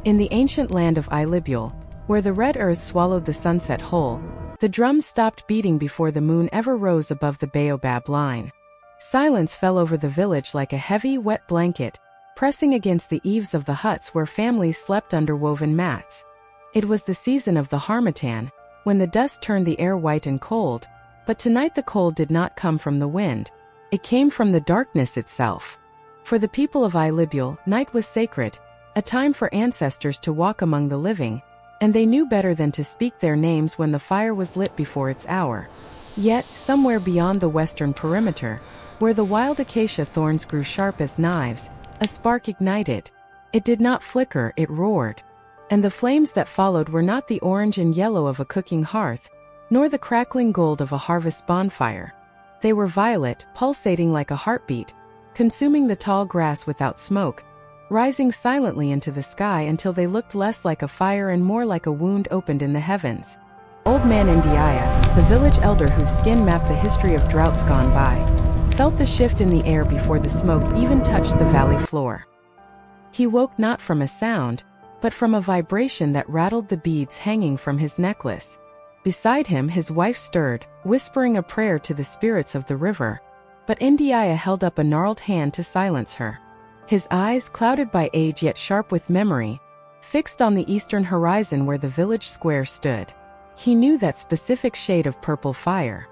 In the ancient land of Ile-Ibule, where the red earth swallowed the sunset whole, the drums stopped beating before the moon ever rose above the baobab line. Silence fell over the village like a heavy, wet blanket, pressing against the eaves of the huts where families slept under woven mats. It was the season of the Harmattan, when the dust turned the air white and cold, but tonight the cold did not come from the wind. It came from the darkness itself. For the people of Ile-Ibule, night was sacred, a time for ancestors to walk among the living, and they knew better than to speak their names when the fire was lit before its hour. Yet, somewhere beyond the western perimeter, where the wild acacia thorns grew sharp as knives, a spark ignited. It did not flicker, it roared. And the flames that followed were not the orange and yellow of a cooking hearth, nor the crackling gold of a harvest bonfire. They were violet, pulsating like a heartbeat, consuming the tall grass without smoke, rising silently into the sky until they looked less like a fire and more like a wound opened in the heavens. Old Man Ile-Ibule, the village elder whose skin mapped the history of droughts gone by, felt the shift in the air before the smoke even touched the valley floor. He woke not from a sound, but from a vibration that rattled the beads hanging from his necklace. Beside him his wife stirred, whispering a prayer to the spirits of the river, but Ile-Ibule held up a gnarled hand to silence her. His eyes, clouded by age yet sharp with memory, fixed on the eastern horizon where the village square stood. He knew that specific shade of purple fire.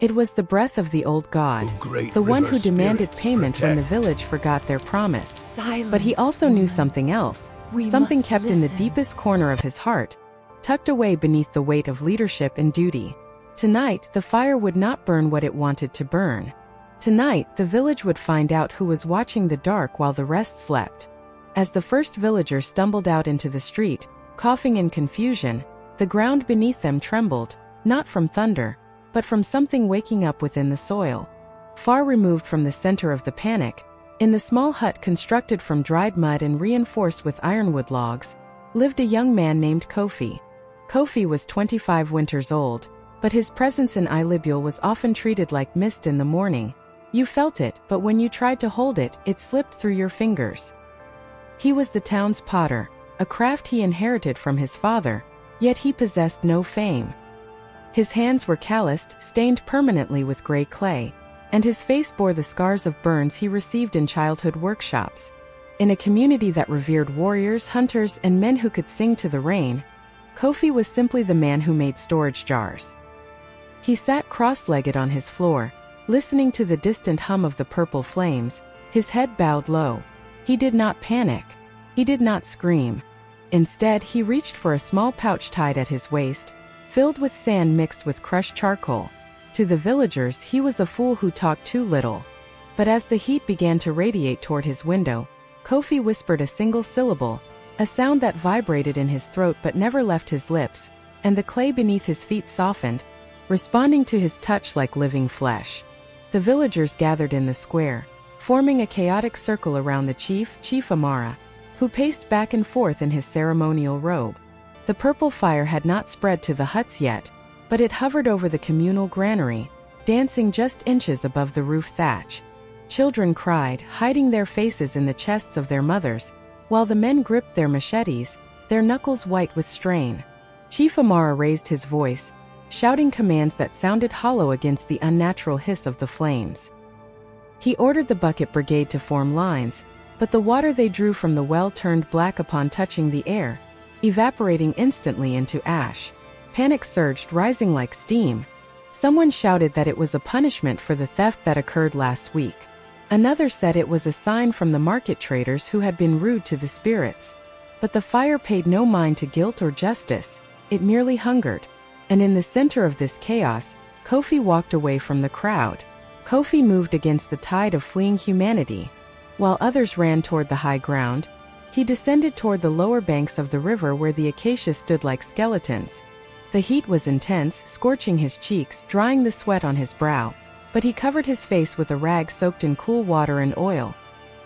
It was the breath of the old god, the one who demanded payment when the village forgot their promise. Silence, but he also knew something else, something kept in the deepest corner of his heart, tucked away beneath the weight of leadership and duty. Tonight, the fire would not burn what it wanted to burn. Tonight, the village would find out who was watching the dark while the rest slept. As the first villager stumbled out into the street, coughing in confusion, the ground beneath them trembled, not from thunder, but from something waking up within the soil. Far removed from the center of the panic, in the small hut constructed from dried mud and reinforced with ironwood logs, lived a young man named Kofi. Kofi was 25 winters old, but his presence in Ile-Ibule was often treated like mist in the morning. You felt it, but when you tried to hold it, it slipped through your fingers. He was the town's potter, a craft he inherited from his father, yet he possessed no fame. His hands were calloused, stained permanently with gray clay, and his face bore the scars of burns he received in childhood workshops. In a community that revered warriors, hunters, and men who could sing to the rain, Kofi was simply the man who made storage jars. He sat cross-legged on his floor, listening to the distant hum of the purple flames, his head bowed low. He did not panic. He did not scream. Instead, he reached for a small pouch tied at his waist, filled with sand mixed with crushed charcoal. To the villagers, he was a fool who talked too little. But as the heat began to radiate toward his window, Kofi whispered a single syllable, a sound that vibrated in his throat but never left his lips, and the clay beneath his feet softened, responding to his touch like living flesh. The villagers gathered in the square, forming a chaotic circle around the Chief Amara, who paced back and forth in his ceremonial robe. The purple fire had not spread to the huts yet, but it hovered over the communal granary, dancing just inches above the roof thatch. Children cried, hiding their faces in the chests of their mothers, while the men gripped their machetes, their knuckles white with strain. Chief Amara raised his voice, shouting commands that sounded hollow against the unnatural hiss of the flames. He ordered the bucket brigade to form lines, but the water they drew from the well turned black upon touching the air, evaporating instantly into ash. Panic surged, rising like steam. Someone shouted that it was a punishment for the theft that occurred last week. Another said it was a sign from the market traders who had been rude to the spirits. But the fire paid no mind to guilt or justice, it merely hungered. And in the center of this chaos, Kofi walked away from the crowd. Kofi moved against the tide of fleeing humanity. While others ran toward the high ground, he descended toward the lower banks of the river where the acacias stood like skeletons. The heat was intense, scorching his cheeks, drying the sweat on his brow, but he covered his face with a rag soaked in cool water and oil.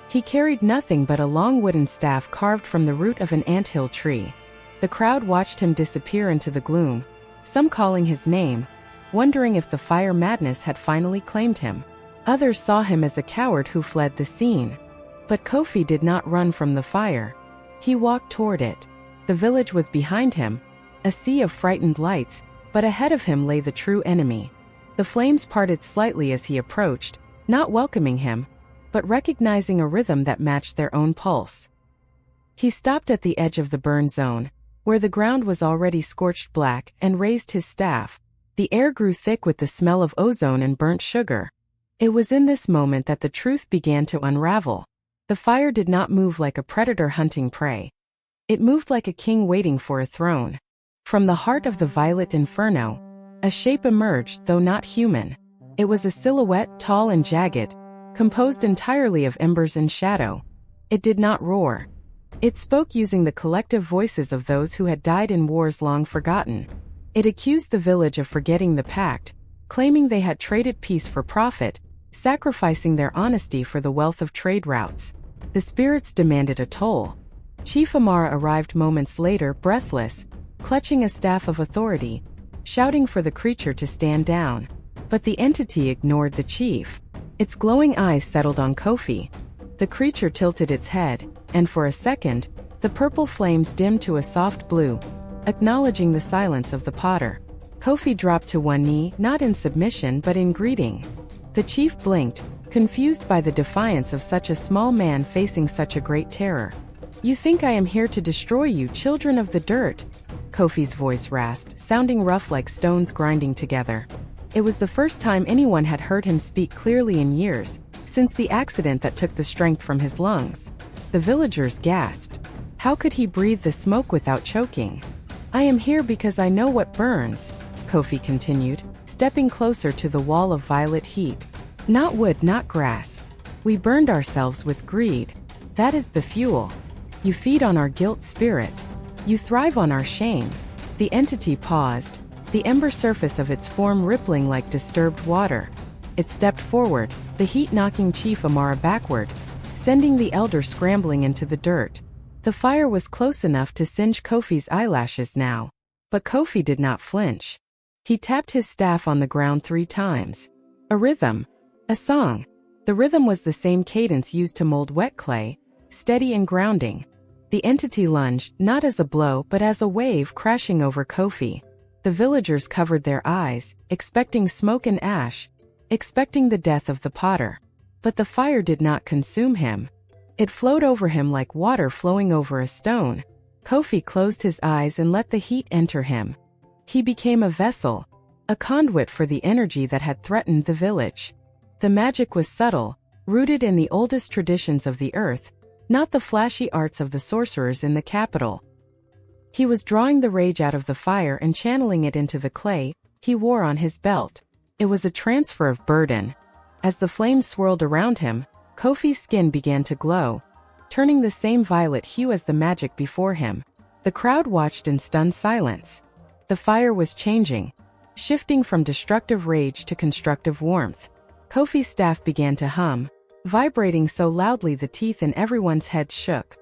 He carried nothing but a long wooden staff carved from the root of an anthill tree. The crowd watched him disappear into the gloom, some calling his name, wondering if the fire madness had finally claimed him. Others saw him as a coward who fled the scene. But Kofi did not run from the fire. He walked toward it. The village was behind him, a sea of frightened lights, but ahead of him lay the true enemy. The flames parted slightly as he approached, not welcoming him, but recognizing a rhythm that matched their own pulse. He stopped at the edge of the burn zone, where the ground was already scorched black, and raised his staff. The air grew thick with the smell of ozone and burnt sugar. It was in this moment that the truth began to unravel. The fire did not move like a predator hunting prey. It moved like a king waiting for a throne. From the heart of the violet inferno, a shape emerged, though not human. It was a silhouette, tall and jagged, composed entirely of embers and shadow. It did not roar. It spoke using the collective voices of those who had died in wars long forgotten. It accused the village of forgetting the pact, claiming they had traded peace for profit, sacrificing their honesty for the wealth of trade routes. The spirits demanded a toll. Chief Amara arrived moments later, breathless, clutching a staff of authority, shouting for the creature to stand down. But the entity ignored the chief. Its glowing eyes settled on Kofi. The creature tilted its head, and for a second, the purple flames dimmed to a soft blue, acknowledging the silence of the potter. Kofi dropped to one knee, not in submission but in greeting. The chief blinked, confused by the defiance of such a small man facing such a great terror. "You think I am here to destroy you, children of the dirt?" Kofi's voice rasped, sounding rough like stones grinding together. It was the first time anyone had heard him speak clearly in years, since the accident that took the strength from his lungs. The villagers gasped. How could he breathe the smoke without choking? "I am here because I know what burns," Kofi continued, stepping closer to the wall of violet heat. "Not wood, not grass. We burned ourselves with greed. That is the fuel. You feed on our guilt spirit. You thrive on our shame." The entity paused, the ember surface of its form rippling like disturbed water. It stepped forward, the heat knocking Chief Amara backward, sending the elder scrambling into the dirt. The fire was close enough to singe Kofi's eyelashes now. But Kofi did not flinch. He tapped his staff on the ground 3 times. A rhythm. A song. The rhythm was the same cadence used to mold wet clay, steady and grounding. The entity lunged, not as a blow but as a wave crashing over Kofi. The villagers covered their eyes, expecting smoke and ash, expecting the death of the potter. But the fire did not consume him. It flowed over him like water flowing over a stone. Kofi closed his eyes and let the heat enter him. He became a vessel, a conduit for the energy that had threatened the village. The magic was subtle, rooted in the oldest traditions of the earth, not the flashy arts of the sorcerers in the capital. He was drawing the rage out of the fire and channeling it into the clay he wore on his belt. It was a transfer of burden. As the flames swirled around him, Kofi's skin began to glow, turning the same violet hue as the magic before him. The crowd watched in stunned silence. The fire was changing, shifting from destructive rage to constructive warmth. Kofi's staff began to hum, vibrating so loudly the teeth in everyone's heads shook.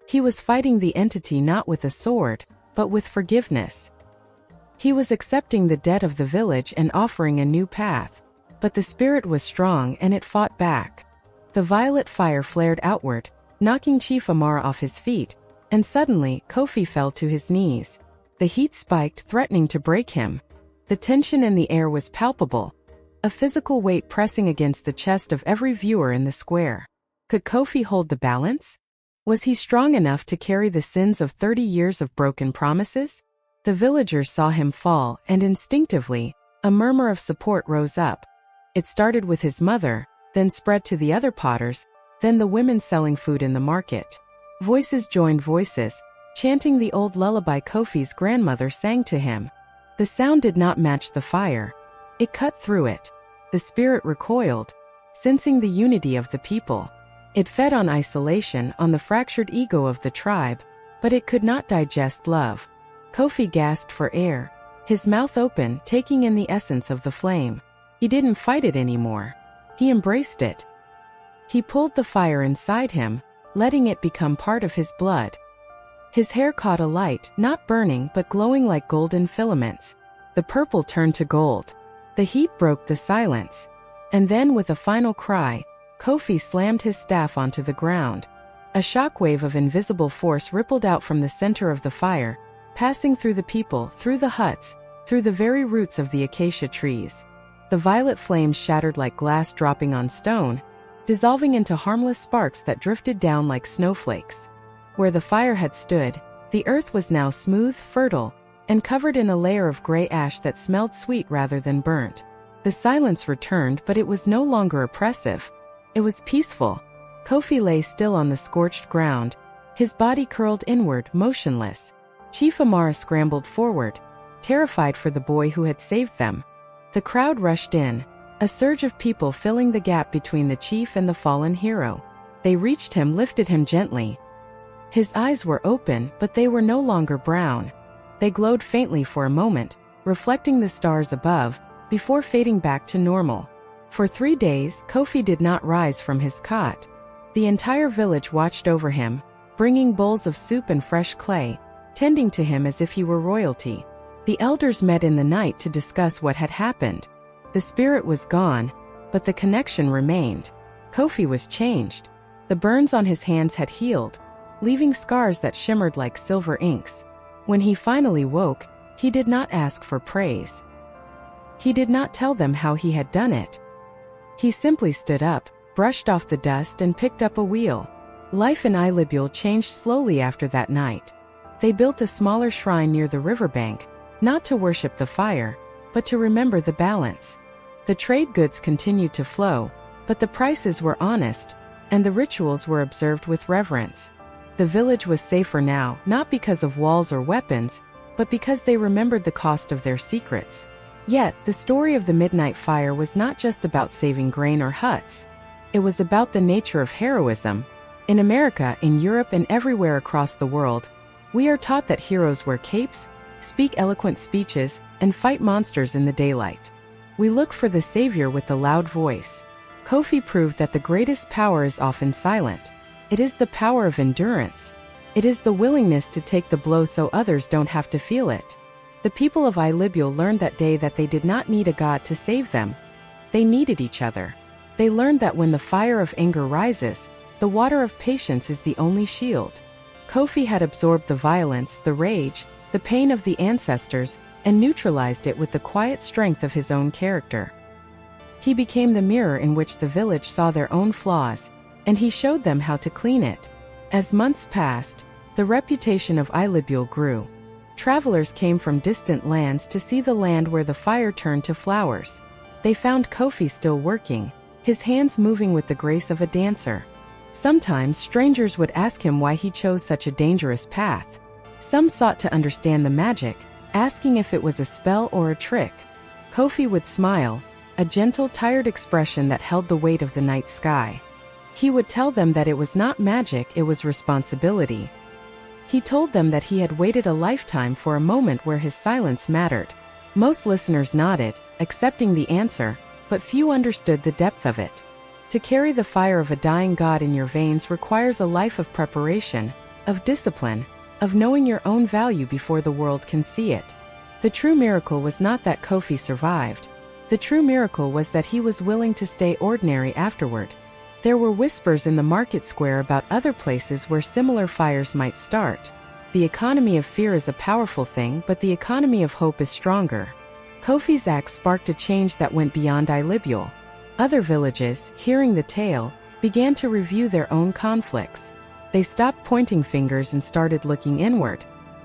He was fighting the entity not with a sword, but with forgiveness. He was accepting the debt of the village and offering a new path. But the spirit was strong and it fought back. The violet fire flared outward, knocking Chief Amara off his feet, and suddenly Kofi fell to his knees. The heat spiked, threatening to break him. The tension in the air was palpable, a physical weight pressing against the chest of every viewer in the square. Could Kofi hold the balance? Was he strong enough to carry the sins of 30 years of broken promises? The villagers saw him fall, and instinctively, a murmur of support rose up. It started with his mother, then spread to the other potters, then the women selling food in the market. Voices joined voices, chanting the old lullaby Kofi's grandmother sang to him. The sound did not match the fire. It cut through it. The spirit recoiled, sensing the unity of the people. It fed on isolation, on the fractured ego of the tribe, but it could not digest love. Kofi gasped for air, his mouth open, taking in the essence of the flame. He didn't fight it anymore. He embraced it. He pulled the fire inside him, letting it become part of his blood. His hair caught alight, not burning but glowing like golden filaments. The purple turned to gold. The heat broke the silence. And then with a final cry, Kofi slammed his staff onto the ground. A shockwave of invisible force rippled out from the center of the fire, passing through the people, through the huts, through the very roots of the acacia trees. The violet flames shattered like glass dropping on stone, dissolving into harmless sparks that drifted down like snowflakes. Where the fire had stood, the earth was now smooth, fertile, and covered in a layer of gray ash that smelled sweet rather than burnt. The silence returned, but it was no longer oppressive. It was peaceful. Kofi lay still on the scorched ground, his body curled inward, motionless. Chief Amara scrambled forward, terrified for the boy who had saved them. The crowd rushed in, a surge of people filling the gap between the chief and the fallen hero. They reached him, lifted him gently. His eyes were open, but they were no longer brown. They glowed faintly for a moment, reflecting the stars above, before fading back to normal. For 3 days, Kofi did not rise from his cot. The entire village watched over him, bringing bowls of soup and fresh clay, tending to him as if he were royalty. The elders met in the night to discuss what had happened. The spirit was gone, but the connection remained. Kofi was changed. The burns on his hands had healed, leaving scars that shimmered like silver inks. When he finally woke, he did not ask for praise. He did not tell them how he had done it. He simply stood up, brushed off the dust and picked up a wheel. Life in Ile-Ibule changed slowly after that night. They built a smaller shrine near the riverbank, not to worship the fire, but to remember the balance. The trade goods continued to flow, but the prices were honest, and the rituals were observed with reverence. The village was safer now, not because of walls or weapons, but because they remembered the cost of their secrets. Yet, the story of the midnight fire was not just about saving grain or huts. It was about the nature of heroism. In America, in Europe, and everywhere across the world, we are taught that heroes wear capes, speak eloquent speeches, and fight monsters in the daylight. We look for the savior with the loud voice. Kofi proved that the greatest power is often silent. It is the power of endurance. It is the willingness to take the blow so others don't have to feel it. The people of Ile-Ibule learned that day that they did not need a god to save them. They needed each other. They learned that when the fire of anger rises, the water of patience is the only shield. Kofi had absorbed the violence, the rage, the pain of the ancestors, and neutralized it with the quiet strength of his own character. He became the mirror in which the village saw their own flaws, and he showed them how to clean it. As months passed, the reputation of Ile-Ibule grew. Travelers came from distant lands to see the land where the fire turned to flowers. They found Kofi still working, his hands moving with the grace of a dancer. Sometimes strangers would ask him why he chose such a dangerous path. Some sought to understand the magic, asking if it was a spell or a trick. Kofi would smile, a gentle, tired expression that held the weight of the night sky. He would tell them that it was not magic, it was responsibility. He told them that he had waited a lifetime for a moment where his silence mattered. Most listeners nodded, accepting the answer, but few understood the depth of it. To carry the fire of a dying god in your veins requires a life of preparation, of discipline, of knowing your own value before the world can see it. The true miracle was not that Kofi survived. The true miracle was that he was willing to stay ordinary afterward. There were whispers in the market square about other places where similar fires might start. The economy of fear is a powerful thing, but the economy of hope is stronger. Kofi's act sparked a change that went beyond Ile-Ibule. Other villages, hearing the tale, began to review their own conflicts. They stopped pointing fingers and started looking inward.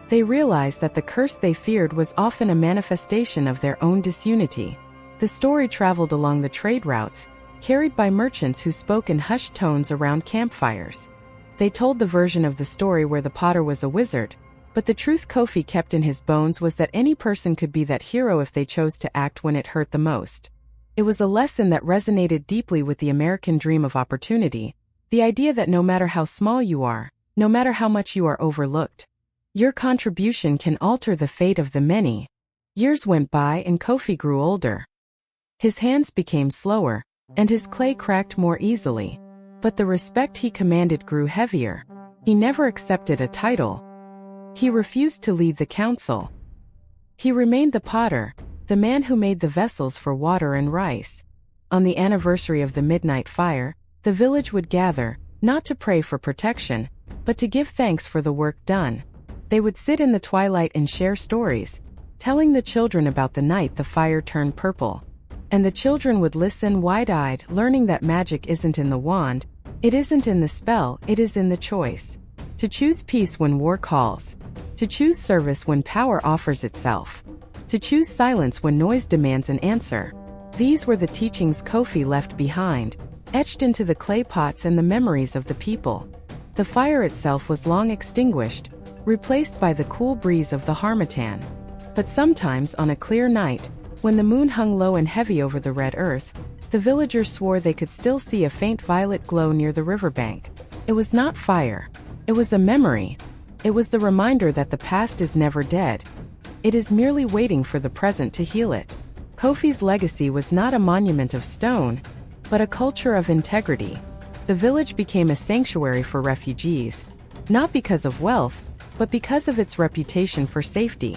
They realized that the curse they feared was often a manifestation of their own disunity. The story traveled along the trade routes, carried by merchants who spoke in hushed tones around campfires. They told the version of the story where the potter was a wizard, but the truth Kofi kept in his bones was that any person could be that hero if they chose to act when it hurt the most. It was a lesson that resonated deeply with the American dream of opportunity, the idea that no matter how small you are, no matter how much you are overlooked, your contribution can alter the fate of the many. Years went by and Kofi grew older. His hands became slower, and his clay cracked more easily. But the respect he commanded grew heavier. He never accepted a title. He refused to lead the council. He remained the potter, the man who made the vessels for water and rice. On the anniversary of the midnight fire, the village would gather, not to pray for protection, but to give thanks for the work done. They would sit in the twilight and share stories, telling the children about the night the fire turned purple. And the children would listen wide-eyed, learning that magic isn't in the wand, it isn't in the spell, it is in the choice. To choose peace when war calls. To choose service when power offers itself. To choose silence when noise demands an answer. These were the teachings Kofi left behind, etched into the clay pots and the memories of the people. The fire itself was long extinguished, replaced by the cool breeze of the Harmattan. But sometimes on a clear night, when the moon hung low and heavy over the red earth, the villagers swore they could still see a faint violet glow near the riverbank. It was not fire. It was a memory. It was the reminder that the past is never dead. It is merely waiting for the present to heal it. Kofi's legacy was not a monument of stone, but a culture of integrity. The village became a sanctuary for refugees, not because of wealth, but because of its reputation for safety.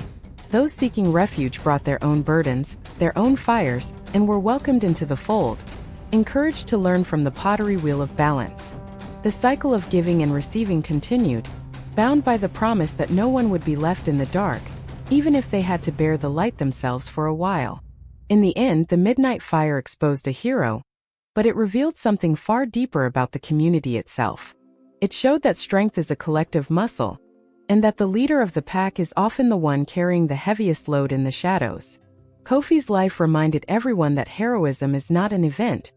Those seeking refuge brought their own burdens, their own fires, and were welcomed into the fold, encouraged to learn from the pottery wheel of balance. The cycle of giving and receiving continued, bound by the promise that no one would be left in the dark, even if they had to bear the light themselves for a while. In the end, the midnight fire exposed a hero, but it revealed something far deeper about the community itself. It showed that strength is a collective muscle, and that the leader of the pack is often the one carrying the heaviest load in the shadows. Kofi's life reminded everyone that heroism is not an event.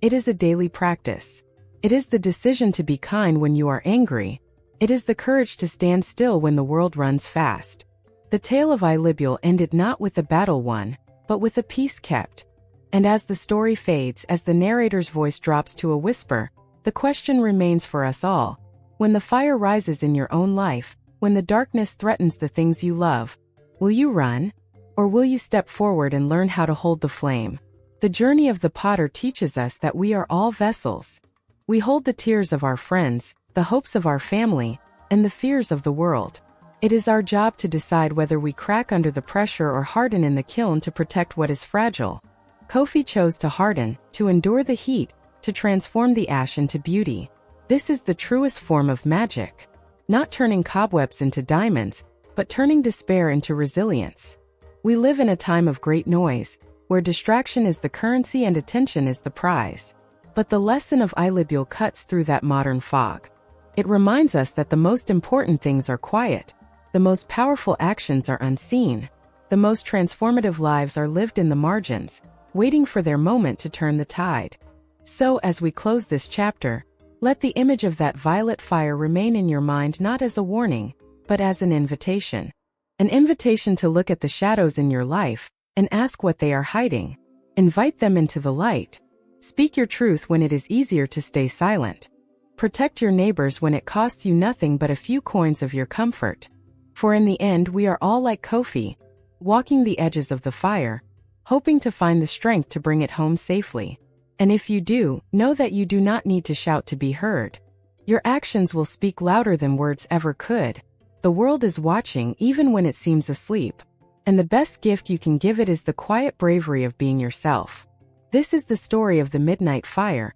It is a daily practice. It is the decision to be kind when you are angry. It is the courage to stand still when the world runs fast. The tale of Ile-Ibule ended not with a battle won, but with a peace kept. And as the story fades, as the narrator's voice drops to a whisper, the question remains for us all. When the fire rises in your own life, when the darkness threatens the things you love, will you run? Or will you step forward and learn how to hold the flame? The journey of the potter teaches us that we are all vessels. We hold the tears of our friends, the hopes of our family, and the fears of the world. It is our job to decide whether we crack under the pressure or harden in the kiln to protect what is fragile. Kofi chose to harden, to endure the heat, to transform the ash into beauty. This is the truest form of magic. Not turning cobwebs into diamonds, but turning despair into resilience. We live in a time of great noise, where distraction is the currency and attention is the prize. But the lesson of Ile-Ibule cuts through that modern fog. It reminds us that the most important things are quiet, the most powerful actions are unseen, the most transformative lives are lived in the margins, waiting for their moment to turn the tide. So, as we close this chapter, let the image of that violet fire remain in your mind not as a warning, but as an invitation. An invitation to look at the shadows in your life and ask what they are hiding. Invite them into the light. Speak your truth when it is easier to stay silent. Protect your neighbors when it costs you nothing but a few coins of your comfort. For in the end, we are all like Kofi, walking the edges of the fire, hoping to find the strength to bring it home safely. And if you do, know that you do not need to shout to be heard. Your actions will speak louder than words ever could. The world is watching even when it seems asleep. And the best gift you can give it is the quiet bravery of being yourself. This is the story of the midnight fire,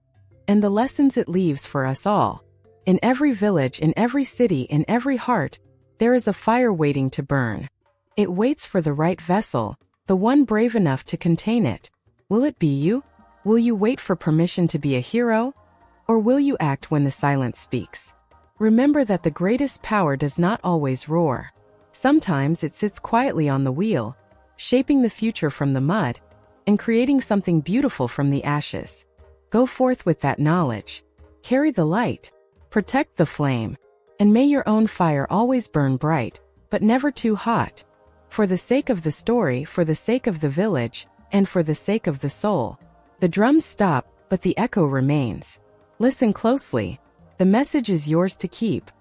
and the lessons it leaves for us all. In every village, in every city, in every heart, there is a fire waiting to burn. It waits for the right vessel, the one brave enough to contain it. Will it be you? Will you wait for permission to be a hero? Or will you act when the silence speaks? Remember that the greatest power does not always roar. Sometimes it sits quietly on the wheel, shaping the future from the mud, and creating something beautiful from the ashes. Go forth with that knowledge. Carry the light. Protect the flame. And may your own fire always burn bright, but never too hot. For the sake of the story, for the sake of the village, and for the sake of the soul. The drums stop, but the echo remains. Listen closely. The message is yours to keep.